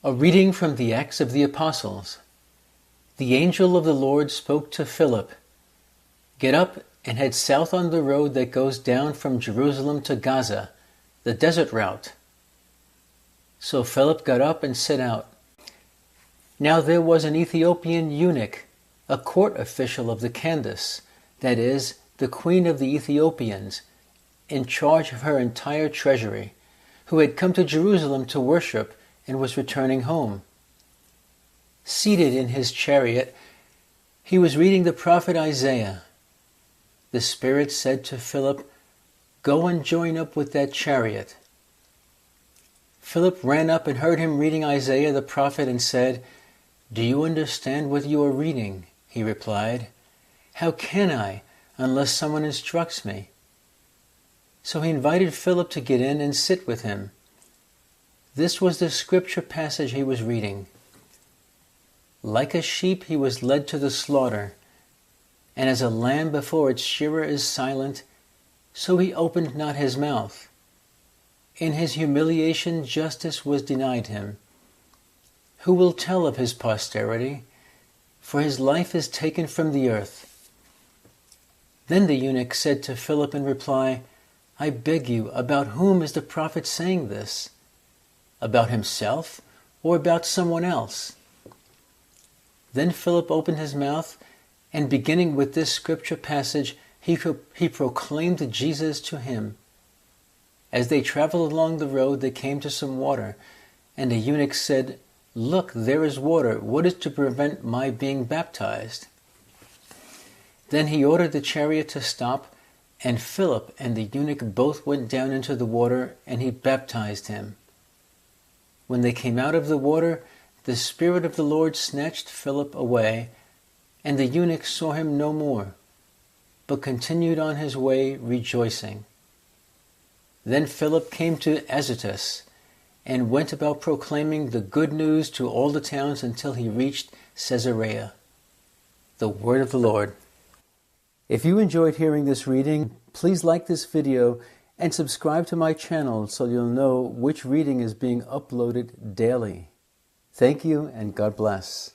A reading from the Acts of the Apostles. The angel of the Lord spoke to Philip, "Get up and head south on the road that goes down from Jerusalem to Gaza, the desert route." So Philip got up and set out. Now there was an Ethiopian eunuch, a court official of the Candace, that is, the queen of the Ethiopians, in charge of her entire treasury, who had come to Jerusalem to worship and was returning home. Seated in his chariot, he was reading the prophet Isaiah. The Spirit said to Philip, "Go and join up with that chariot." Philip ran up and heard him reading Isaiah the prophet and said, "Do you understand what you are reading?" He replied, "How can I, unless someone instructs me?" So he invited Philip to get in and sit with him. This was the scripture passage he was reading. Like a sheep he was led to the slaughter, and as a lamb before its shearer is silent, so he opened not his mouth. In his humiliation justice was denied him. Who will tell of his posterity? For his life is taken from the earth. Then the eunuch said to Philip in reply, "I beg you, about whom is the prophet saying this? About himself or about someone else?" Then Philip opened his mouth, and beginning with this scripture passage, he proclaimed Jesus to him. As they traveled along the road, they came to some water, and the eunuch said, "Look, there is water. What is to prevent my being baptized?" Then he ordered the chariot to stop, and Philip and the eunuch both went down into the water, and he baptized him. When they came out of the water, the Spirit of the Lord snatched Philip away, and the eunuch saw him no more, but continued on his way rejoicing. Then Philip came to Azotus, and went about proclaiming the good news to all the towns until he reached Caesarea. The word of the Lord. If you enjoyed hearing this reading, please like this video and subscribe to my channel so you'll know which reading is being uploaded daily. Thank you and God bless.